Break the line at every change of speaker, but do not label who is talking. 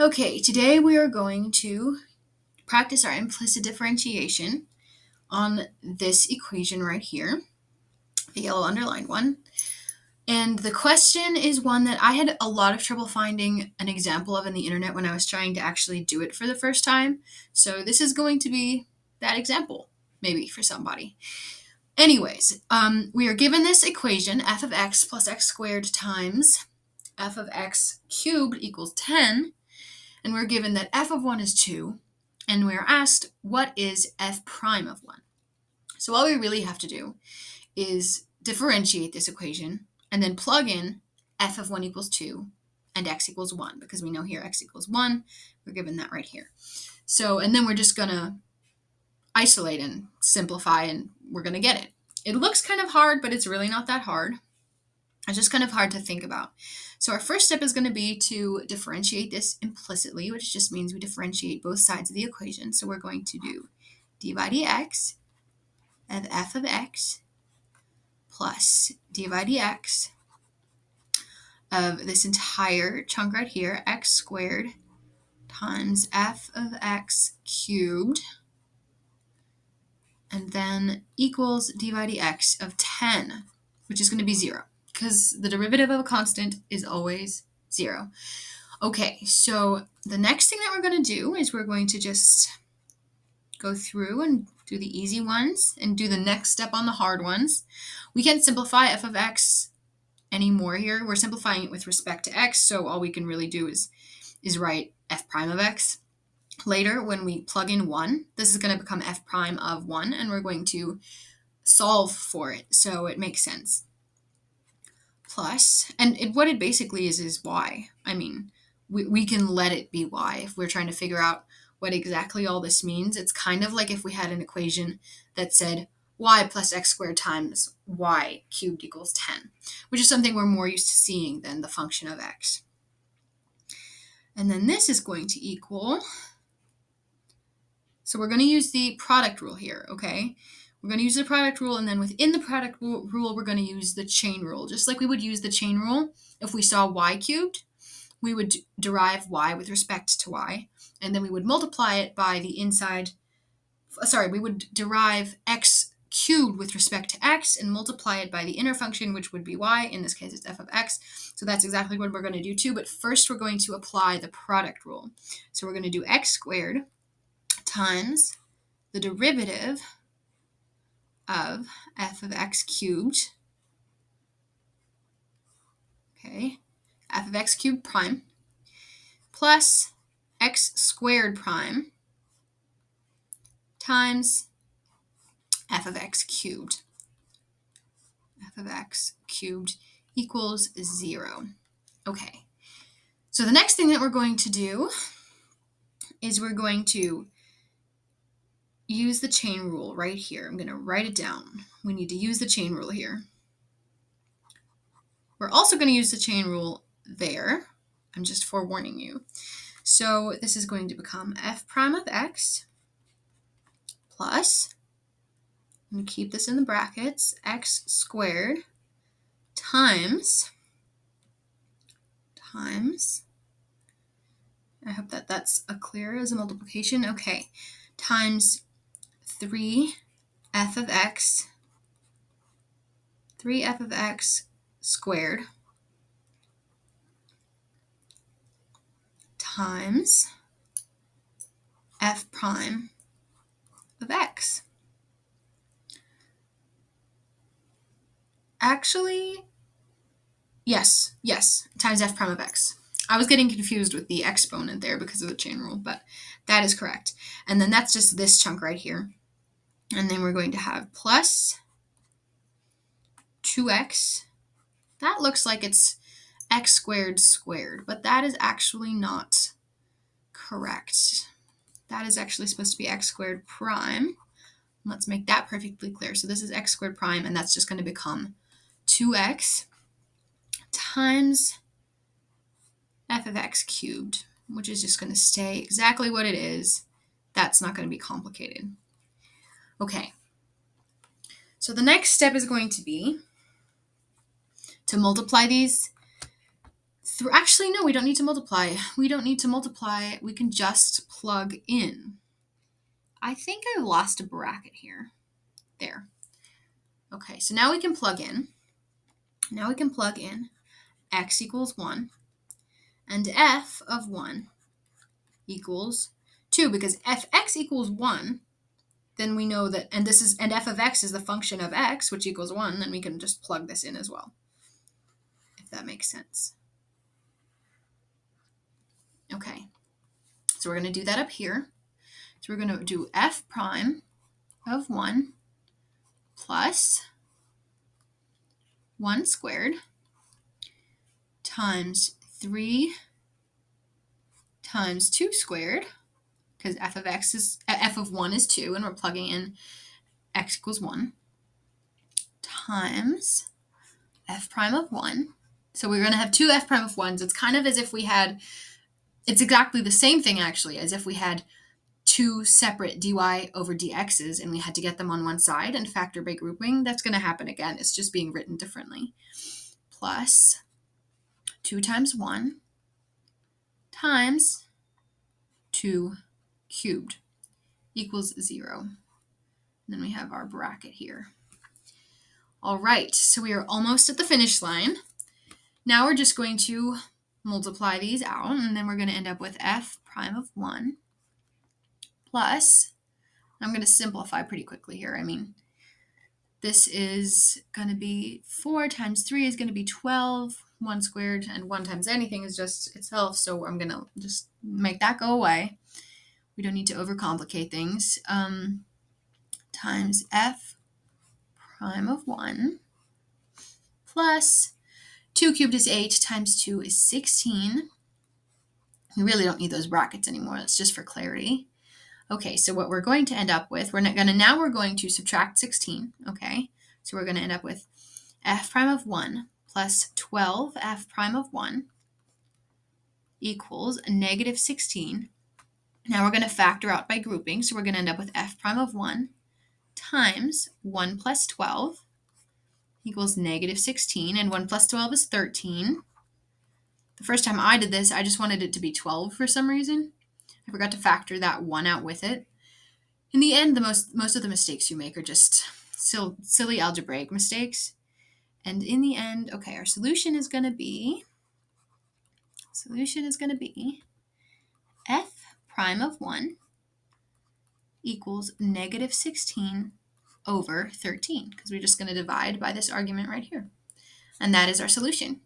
Okay, today we are going to practice our implicit differentiation on this equation right here, the yellow underlined one. And the question is one that I had a lot of trouble finding an example of in the internet when I was trying to actually do it for the first time. So this is going to be that example, maybe for somebody. Anyways, we are given this equation, f of x plus x squared times f of x cubed equals 10. And we're given that f of 1 is 2, and we're asked what is f prime of 1. So all we really have to do is differentiate this equation and then plug in f of 1 equals 2 and x equals 1, because we know here x equals 1. We're given that right here. So, and then we're just going to isolate and simplify, and we're going to get it. It looks kind of hard, but it's really not that hard. It's just kind of hard to think about. So our first step is going to be to differentiate this implicitly, which just means we differentiate both sides of the equation. So we're going to do d by dx of f of x plus d by dx of this entire chunk right here, x squared times f of x cubed, and then equals d by dx of 10, which is going to be 0. Because the derivative of a constant is always 0. Okay, so the next thing that we're going to do is we're going to just go through and do the easy ones and do the next step on the hard ones. We can't simplify f of x anymore here. We're simplifying it with respect to x, so all we can really do is write f prime of x. Later, when we plug in 1, this is going to become f prime of 1, and we're going to solve for it, so it makes sense. Plus, and what it basically is y. I mean, we can let it be y if we're trying to figure out what exactly all this means. It's kind of like if we had an equation that said y plus x squared times y cubed equals 10, which is something we're more used to seeing than the function of x. And then this is going to equal, so we're going to use the product rule here, okay? We're going to use the product rule, and then within the product rule, we're going to use the chain rule. Just like we would use the chain rule if we saw y cubed, we would derive y with respect to y, and then we would multiply it by the inside, we would derive x cubed with respect to x and multiply it by the inner function, which would be y. In this case, it's f of x. So that's exactly what we're going to do too, but first we're going to apply the product rule. So we're going to do x squared times the derivative of f of x cubed, okay, f of x cubed prime, plus x squared prime times f of x cubed. F of x cubed equals 0. Okay, so the next thing that we're going to do is we're going to use the chain rule right here. I'm going to write it down. We need to use the chain rule here. We're also going to use the chain rule there. I'm just forewarning you. So this is going to become f prime of x plus, I'm going to keep this in the brackets, x squared times, I hope that that's clear as a multiplication, okay, times 3f of x squared times f prime of x. Actually, yes, times f prime of x. I was getting confused with the exponent there because of the chain rule, but that is correct. And then that's just this chunk right here. And then we're going to have plus 2x. That looks like it's x squared squared, but that is actually not correct. That is actually supposed to be x squared prime. Let's make that perfectly clear. So this is x squared prime, and that's just going to become 2x times f of x cubed, which is just going to stay exactly what it is. That's not going to be complicated. Okay, so the next step is going to be to multiply these Actually, no, we don't need to multiply. We don't need to multiply. We can just plug in. I think I lost a bracket here. There. Okay, so now we can plug in. Now we can plug in x equals 1 and f of 1 equals 2, because if x equals 1, then we know that, and f of x is the function of x, which equals 1, then we can just plug this in as well, if that makes sense. Okay, so we're going to do that up here. So we're going to do f prime of 1 plus 1 squared times 3 times 2 squared, because f of 1 is 2, and we're plugging in x equals 1, times f prime of 1. So we're going to have two f prime of 1s. It's kind of as if we had, it's exactly the same thing actually, as if we had two separate dy over dx's and we had to get them on one side and factor by grouping. That's going to happen again. It's just being written differently. Plus 2 times 1 times 2 cubed equals 0. And then we have our bracket here. All right, so we are almost at the finish line. Now we're just going to multiply these out, and then we're going to end up with f prime of 1 plus, I'm going to simplify pretty quickly here. I mean, this is going to be 4 times 3 is going to be 12, 1 squared, and 1 times anything is just itself, so I'm going to just make that go away. We don't need to overcomplicate things. Times f prime of 1 plus 2 cubed is 8 times 2 is 16. We really don't need those brackets anymore. That's just for clarity. Okay, so what we're going to end up with, we're going to subtract 16. Okay, so we're going to end up with f prime of 1 plus 12 f prime of 1 equals negative 16. Now we're going to factor out by grouping, so we're going to end up with f prime of 1 times 1 plus 12 equals negative 16, and 1 plus 12 is 13. The first time I did this, I just wanted it to be 12 for some reason. I forgot to factor that 1 out with it. In the end, most of the mistakes you make are just silly algebraic mistakes. And in the end, okay, our solution is going to be f prime of 1 equals negative 16 over 13, because we're just going to divide by this argument right here. And that is our solution.